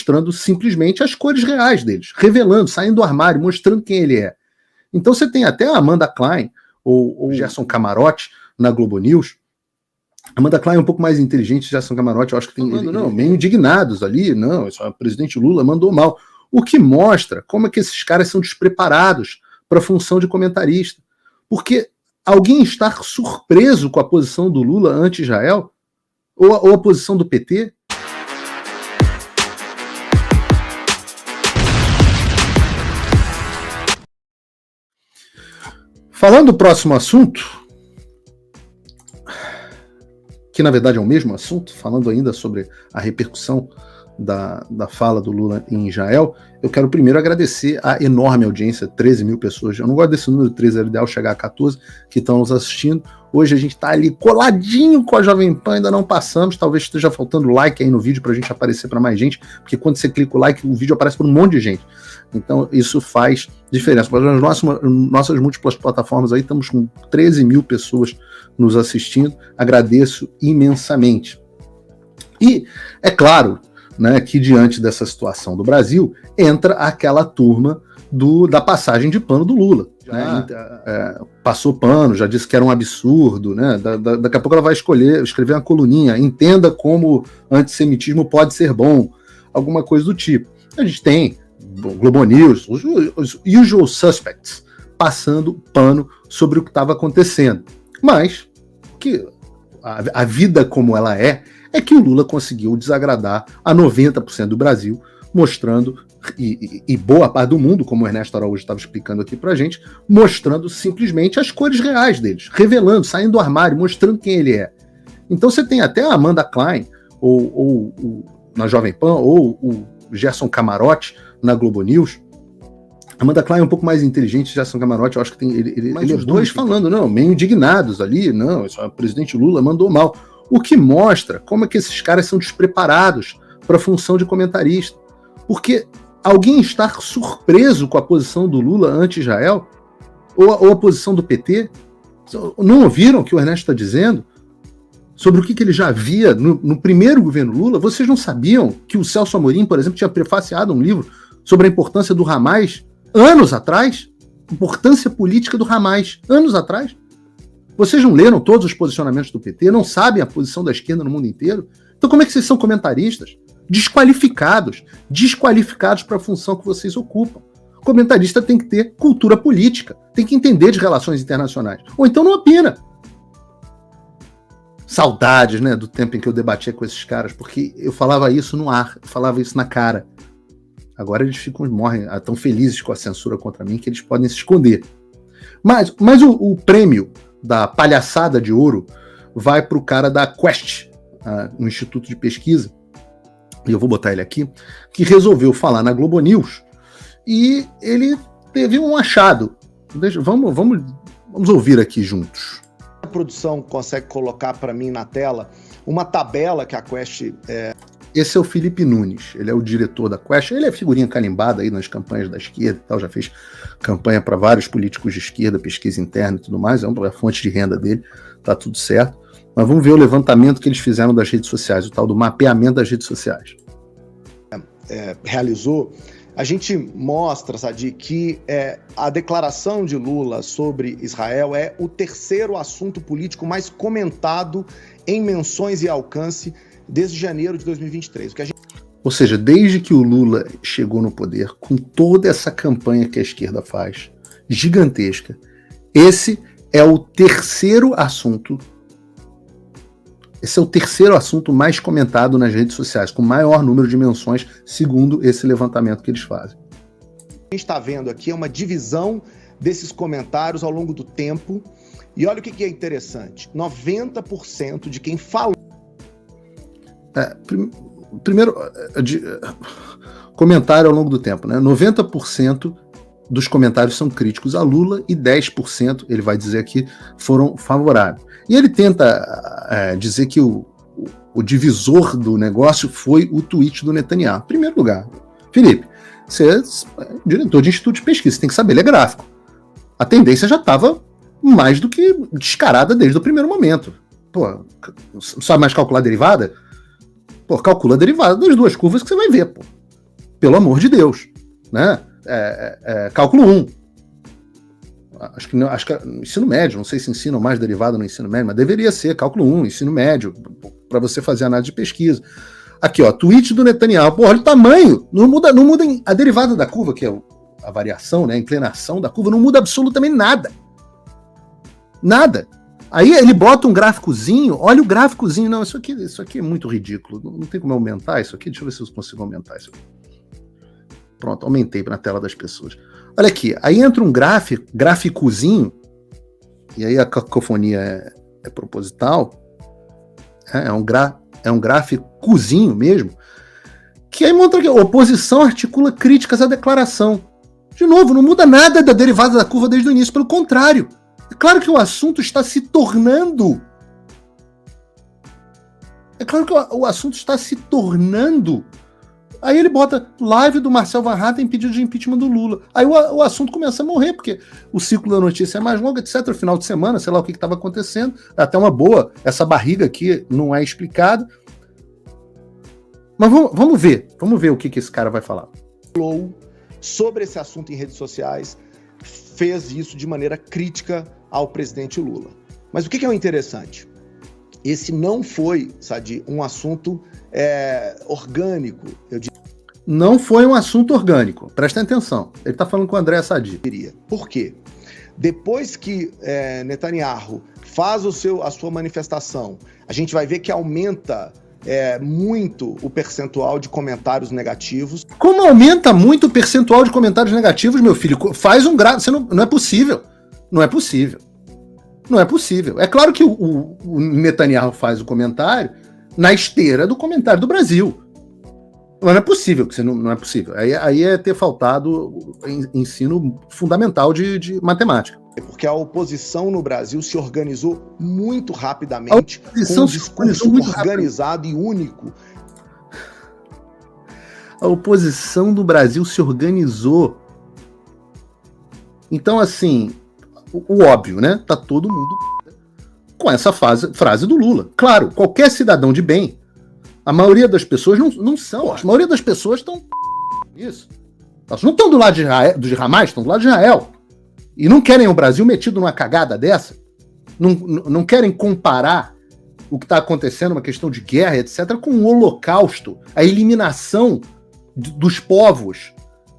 mostrando simplesmente as cores reais deles, revelando, saindo do armário, mostrando quem ele é. Então você tem até a Amanda Klein ou Gerson Camarote na Globo News. Amanda Klein é um pouco mais inteligente, Gerson Camarote, eu acho que tem meio indignados ali, o presidente Lula mandou mal. O que mostra como é que esses caras são despreparados para a função de comentarista. Porque alguém estar surpreso com a posição do Lula anti-Israel? Ou a posição do PT? Falando do próximo assunto, que na verdade é o mesmo assunto, falando ainda sobre a repercussão da fala do Lula em Israel, eu quero primeiro agradecer a enorme audiência, 13 mil pessoas. Eu não gosto desse número, 13 era ideal chegar a 14, que estão nos assistindo. Hoje a gente está ali coladinho com a Jovem Pan, ainda não passamos, talvez esteja faltando like aí no vídeo para a gente aparecer para mais gente, porque quando você clica o like, o vídeo aparece para um monte de gente. Então isso faz diferença. Nas nossas múltiplas plataformas aí, estamos com 13 mil pessoas nos assistindo, agradeço imensamente. E é claro, né, que diante dessa situação do Brasil, entra aquela turma da passagem de pano do Lula. Passou pano, já disse que era um absurdo, né? Daqui a pouco ela vai escrever uma coluninha, entenda como antissemitismo pode ser bom, alguma coisa do tipo. A gente tem Globo News, os usual suspects, passando pano sobre o que estava acontecendo. Mas que a vida como ela é que o Lula conseguiu desagradar a 90% do Brasil, mostrando, e boa parte do mundo, como o Ernesto Araújo estava explicando aqui pra gente, mostrando simplesmente as cores reais deles, revelando, saindo do armário, mostrando quem ele é. Então você tem até a Amanda Klein, ou na Jovem Pan, ou o Gerson Camarote na Globo News. Amanda Klein é um pouco mais inteligente, Gerson Camarote, eu acho que tem ele os dois falando, meio indignados ali, o presidente Lula mandou mal. O que mostra como é que esses caras são despreparados para a função de comentarista. Porque alguém estar surpreso com a posição do Lula anti-Israel? Ou a posição do PT? Não ouviram o que o Ernesto está dizendo? Sobre o que ele já via no primeiro governo Lula? Vocês não sabiam que o Celso Amorim, por exemplo, tinha prefaciado um livro sobre a importância do Hamas anos atrás? Importância política do Hamas anos atrás? Vocês não leram todos os posicionamentos do PT? Não sabem a posição da esquerda no mundo inteiro? Então como é que vocês são comentaristas? Desqualificados para a função que vocês ocupam. O comentarista tem que ter cultura política, tem que entender de relações internacionais. Ou então não opina. Saudades, né, do tempo em que eu debatia com esses caras, porque eu falava isso no ar, eu falava isso na cara. Agora eles morrem tão felizes com a censura contra mim que eles podem se esconder. Mas o prêmio da palhaçada de ouro vai para o cara da Quest, no Instituto de Pesquisa, e eu vou botar ele aqui, que resolveu falar na Globo News e ele teve um achado. Vamos ouvir aqui juntos. A produção consegue colocar para mim na tela uma tabela que a Quest... Esse é o Felipe Nunes, ele é o diretor da Quest, ele é figurinha carimbada aí nas campanhas da esquerda e tal, já fez campanha para vários políticos de esquerda, pesquisa interna e tudo mais, é uma fonte de renda dele, tá tudo certo. Mas vamos ver o levantamento que eles fizeram das redes sociais, o tal do mapeamento das redes sociais. Realizou, a gente mostra, Sadi, que a declaração de Lula sobre Israel é o terceiro assunto político mais comentado em menções e alcance desde janeiro de 2023. Ou seja, desde que o Lula chegou no poder, com toda essa campanha que a esquerda faz, gigantesca, esse é o terceiro assunto mais comentado nas redes sociais, com maior número de menções, segundo esse levantamento que eles fazem. A gente está vendo aqui uma divisão desses comentários ao longo do tempo, e olha o que é interessante, 90% de quem falou primeiro, comentário ao longo do tempo, né? 90% dos comentários são críticos a Lula e 10%, ele vai dizer aqui, foram favoráveis. E ele tenta dizer que o divisor do negócio foi o tweet do Netanyahu. Em primeiro lugar, Felipe, você é diretor de instituto de pesquisa, você tem que saber, ele é gráfico. A tendência já estava mais do que descarada desde o primeiro momento. Pô, sabe mais calcular derivada? Pô, calcula a derivada das duas curvas que você vai ver, pô. Pelo amor de Deus, né? Cálculo 1. Acho que ensino médio, não sei se ensino mais derivada no ensino médio, mas deveria ser cálculo 1, ensino médio, para você fazer análise de pesquisa. Aqui, ó, tweet do Netanyahu. Porra, olha o tamanho, não muda a derivada da curva, que é a variação, né, a inclinação da curva, não muda absolutamente nada. Nada. Aí ele bota um gráficozinho, olha o gráficozinho, não, isso aqui é muito ridículo, não tem como aumentar isso aqui, deixa eu ver se eu consigo aumentar isso aqui. Pronto, aumentei na tela das pessoas. Olha aqui, aí entra um gráficozinho, e aí a cacofonia é proposital, é um gráficozinho mesmo, que aí mostra que a oposição articula críticas à declaração. De novo, não muda nada da derivada da curva desde o início, pelo contrário. É claro que o assunto está se tornando. É claro que o assunto está se tornando. Aí ele bota live do Marcel Van Hatten pedido de impeachment do Lula. Aí o assunto começa a morrer, porque o ciclo da notícia é mais longo, etc. O final de semana, sei lá o que estava acontecendo. É até uma boa. Essa barriga aqui não é explicada. Mas vamos ver o que esse cara vai falar. Sobre esse assunto em redes sociais, fez isso de maneira crítica ao presidente Lula. Mas o que é o interessante? Esse não foi, Sadi, um assunto orgânico. Não foi um assunto orgânico. Prestem atenção. Ele está falando com o André Sadi. Por quê? Depois que Netanyahu faz a sua manifestação, a gente vai ver que aumenta muito o percentual de comentários negativos. Como aumenta muito o percentual de comentários negativos, meu filho? Faz um gráfico. Não é possível. Não é possível. Não é possível. É claro que o Netanyahu faz o comentário na esteira do comentário do Brasil. Mas não é possível, não é possível. Aí é ter faltado ensino fundamental de matemática. Porque a oposição no Brasil se organizou muito rapidamente, com um discurso organizado e único. A oposição do Brasil se organizou. Então, assim, o óbvio, né? Tá todo mundo com essa frase do Lula. Claro, qualquer cidadão de bem, a maioria das pessoas não são. A maioria das pessoas estão isso. Elas não estão do lado de Hamas, estão do lado de Israel. E não querem o Brasil metido numa cagada dessa. Não querem comparar o que está acontecendo, uma questão de guerra, etc., com o holocausto, a eliminação dos povos,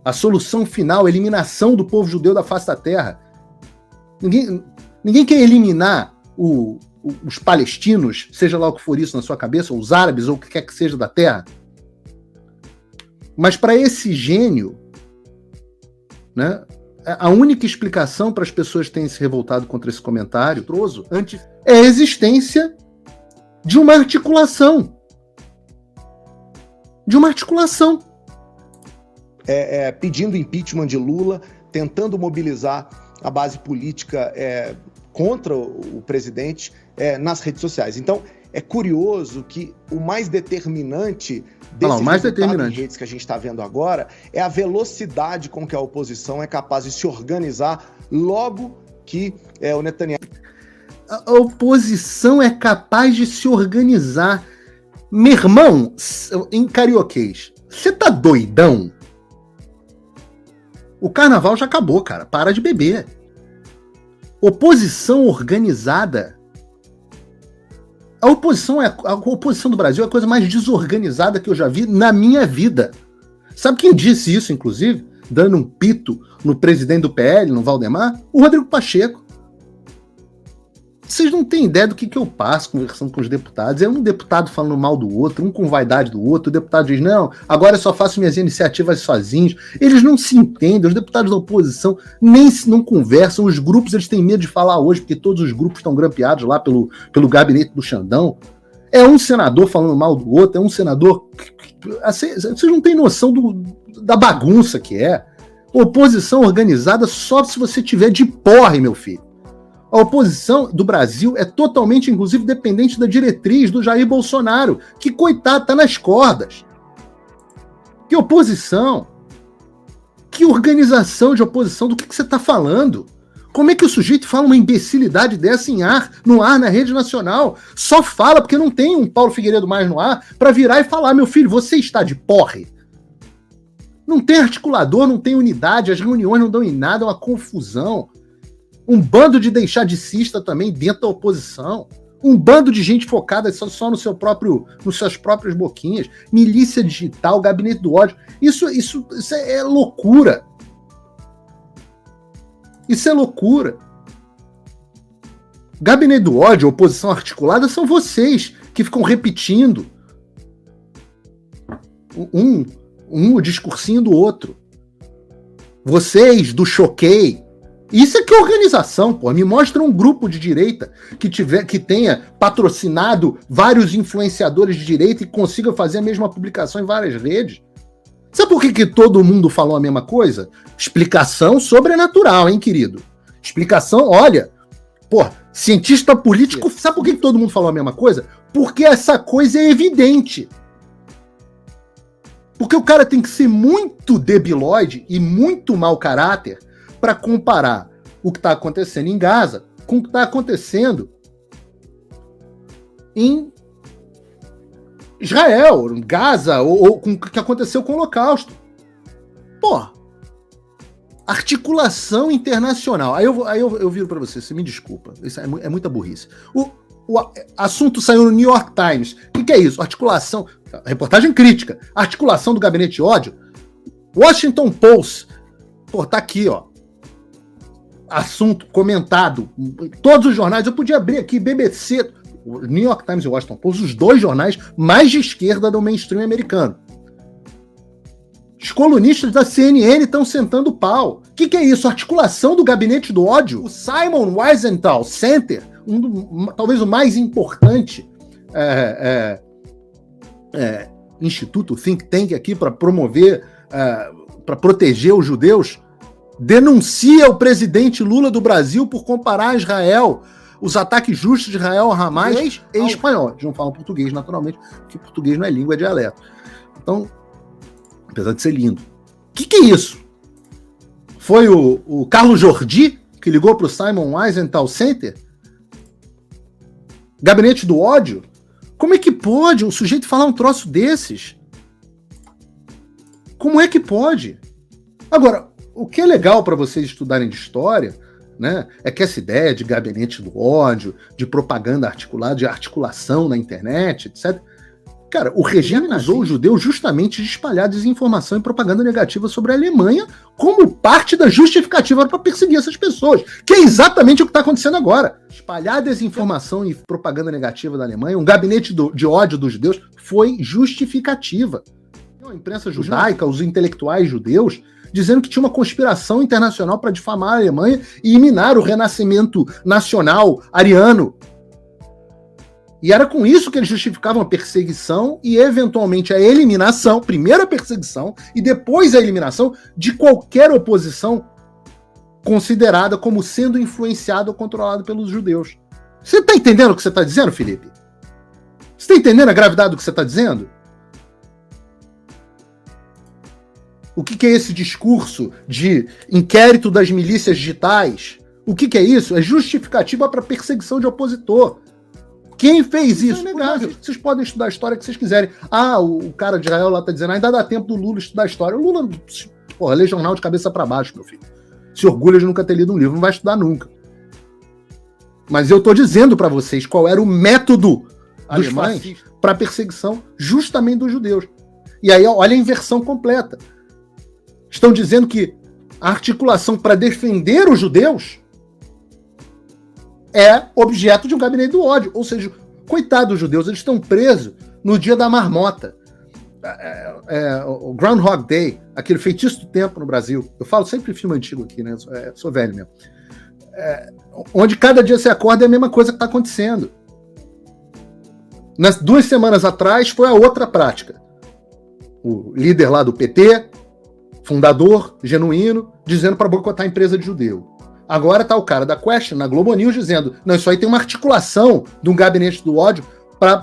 a solução final, a eliminação do povo judeu da face da terra. Ninguém quer eliminar os palestinos, seja lá o que for isso na sua cabeça, ou os árabes, ou o que quer que seja da terra. Mas para esse gênio, né, a única explicação para as pessoas terem se revoltado contra esse comentário é a existência de uma articulação. De uma articulação. Pedindo impeachment de Lula, tentando mobilizar a base política contra o presidente nas redes sociais. Então, é curioso que o mais determinante desse resultado em redes que a gente está vendo agora é a velocidade com que a oposição é capaz de se organizar logo que o Netanyahu... A oposição é capaz de se organizar. Meu irmão, em carioquês, você tá doidão? O carnaval já acabou, cara. Para de beber. Oposição organizada. A oposição do Brasil é a coisa mais desorganizada que eu já vi na minha vida. Sabe quem disse isso, inclusive? Dando um pito no presidente do PL, no Valdemar? O Rodrigo Pacheco. Vocês não têm ideia do que eu passo conversando com os deputados. É um deputado falando mal do outro, um com vaidade do outro. O deputado diz, não, agora eu só faço minhas iniciativas sozinhos. Eles não se entendem, os deputados da oposição não conversam. Os grupos, eles têm medo de falar hoje, porque todos os grupos estão grampeados lá pelo gabinete do Xandão. É um senador falando mal do outro, é um senador... Vocês não têm noção da bagunça que é. Oposição organizada só se você tiver de porre, meu filho. A oposição do Brasil é totalmente, inclusive, dependente da diretriz do Jair Bolsonaro, que, coitado, tá nas cordas. Que oposição? Que organização de oposição? Do que você tá falando? Como é que o sujeito fala uma imbecilidade dessa no ar, na rede nacional? Só fala porque não tem um Paulo Figueiredo mais no ar para virar e falar, meu filho, você está de porre. Não tem articulador, não tem unidade, as reuniões não dão em nada, é uma confusão. Um bando de deixadicista também dentro da oposição. Um bando de gente focada só no nos seus próprios boquinhas. Milícia digital, gabinete do ódio. Isso é loucura. Isso é loucura. Gabinete do ódio, oposição articulada, são vocês que ficam repetindo o discursinho do outro. Vocês do choquei. Isso é que é organização, pô. Me mostra um grupo de direita que tenha patrocinado vários influenciadores de direita e consiga fazer a mesma publicação em várias redes. Sabe por que todo mundo falou a mesma coisa? Explicação sobrenatural, hein, querido? Explicação, olha, pô, cientista político, sabe por que todo mundo falou a mesma coisa? Porque essa coisa é evidente. Porque o cara tem que ser muito debilóide e muito mau caráter para comparar o que está acontecendo em Gaza com o que está acontecendo em Israel, Gaza, ou com o que aconteceu com o Holocausto. Pô, articulação internacional. Aí eu viro para você me desculpa, isso é muita burrice. O assunto saiu no New York Times. O que é isso? Articulação, reportagem crítica, articulação do gabinete de ódio. Washington Post, pô, tá aqui, ó. Assunto comentado, todos os jornais, eu podia abrir aqui, BBC, o New York Times e o Washington Post, os dois jornais mais de esquerda do mainstream americano. Os colunistas da CNN estão sentando pau. O que é isso? Articulação do gabinete do ódio? O Simon Wiesenthal Center, talvez o mais importante instituto, think tank aqui para promover, para proteger os judeus, denuncia o presidente Lula do Brasil por comparar Israel, os ataques justos de Israel a Hamas em espanhol. Eles não falam português, naturalmente, porque português não é língua, é dialeto. Então, apesar de ser lindo. O que é isso? Foi o Carlos Jordi que ligou para o Simon Wiesenthal Center? Gabinete do ódio? Como é que pode um sujeito falar um troço desses? Como é que pode? Agora, o que é legal para vocês estudarem de história, né, é que essa ideia de gabinete do ódio, de propaganda articulada, de articulação na internet, etc. Cara, o regime usou os judeus justamente de espalhar desinformação e propaganda negativa sobre a Alemanha como parte da justificativa para perseguir essas pessoas, que é exatamente o que está acontecendo agora. Espalhar desinformação e propaganda negativa da Alemanha, um gabinete de ódio dos judeus, foi justificativa. A imprensa judaica, os intelectuais judeus, dizendo que tinha uma conspiração internacional para difamar a Alemanha e minar o renascimento nacional ariano. E era com isso que eles justificavam a perseguição e, eventualmente, a eliminação, primeiro a perseguição e depois a eliminação de qualquer oposição considerada como sendo influenciada ou controlada pelos judeus. Você está entendendo o que você está dizendo, Felipe? Você está entendendo a gravidade do que você está dizendo? O que é esse discurso de inquérito das milícias digitais? O que é isso? É justificativa para perseguição de opositor. Quem fez isso? É inegável. Vocês podem estudar a história que vocês quiserem. O cara de Israel lá tá dizendo, ainda dá tempo do Lula estudar a história. O Lula, porra, lê jornal de cabeça para baixo, meu filho. Se orgulha de nunca ter lido um livro, não vai estudar nunca. Mas eu tô dizendo para vocês qual era o método alemães para perseguição justamente dos judeus. E aí, olha a inversão completa. Estão dizendo que a articulação para defender os judeus é objeto de um gabinete do ódio. Ou seja, coitados dos judeus, eles estão presos no dia da marmota. O Groundhog Day, aquele feitiço do tempo no Brasil. Eu falo sempre filme antigo aqui, né? Sou velho mesmo. Onde cada dia você acorda é a mesma coisa que está acontecendo. Nas 2 semanas atrás foi a outra prática. O líder lá do PT, fundador, genuíno, dizendo para boicotar a empresa de judeu. Agora tá o cara da Question, na Globo News, dizendo, não, isso aí tem uma articulação de um gabinete do ódio para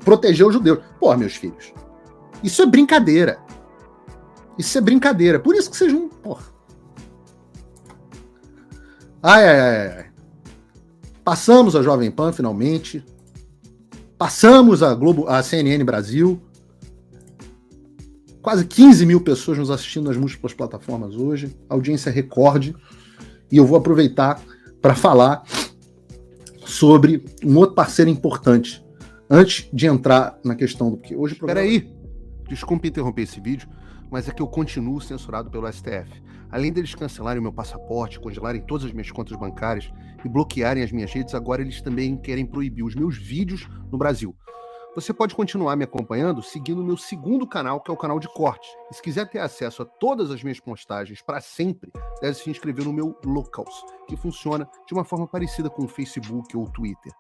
proteger os judeus. Pô, meus filhos, isso é brincadeira. Isso é brincadeira. Por isso que vocês não... Porra. Ai. Passamos a Jovem Pan, finalmente. Passamos a CNN Brasil. quase 15 mil pessoas nos assistindo nas múltiplas plataformas hoje, audiência recorde, e eu vou aproveitar para falar sobre um outro parceiro importante, antes de entrar na questão do que hoje... Espera aí, desculpe interromper esse vídeo, mas é que eu continuo censurado pelo STF. Além deles cancelarem o meu passaporte, congelarem todas as minhas contas bancárias e bloquearem as minhas redes, agora eles também querem proibir os meus vídeos no Brasil. Você pode continuar me acompanhando seguindo o meu segundo canal, que é o canal de cortes. E se quiser ter acesso a todas as minhas postagens para sempre, deve se inscrever no meu Locals, que funciona de uma forma parecida com o Facebook ou o Twitter.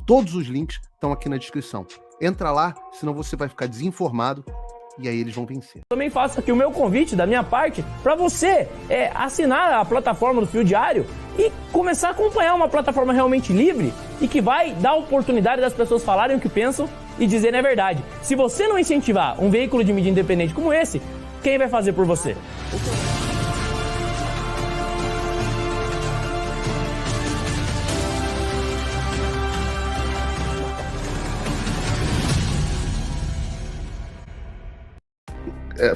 Todos os links estão aqui na descrição. Entra lá, senão você vai ficar desinformado e aí eles vão vencer. Também faço aqui o meu convite da minha parte para você assinar a plataforma do Fio Diário e começar a acompanhar uma plataforma realmente livre e que vai dar a oportunidade das pessoas falarem o que pensam e dizerem a verdade. Se você não incentivar um veículo de mídia independente como esse, quem vai fazer por você?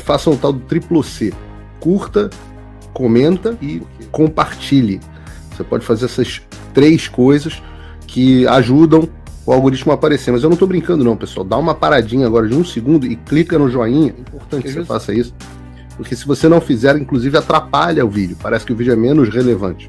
Faça o tal do triplo C. Curta, comenta e compartilhe. Você pode fazer essas 3 coisas que ajudam o algoritmo a aparecer. Mas eu não estou brincando não, pessoal. Dá uma paradinha agora de 1 segundo e clica no joinha. É importante que você faça isso. Porque se você não fizer, inclusive atrapalha o vídeo. Parece que o vídeo é menos relevante.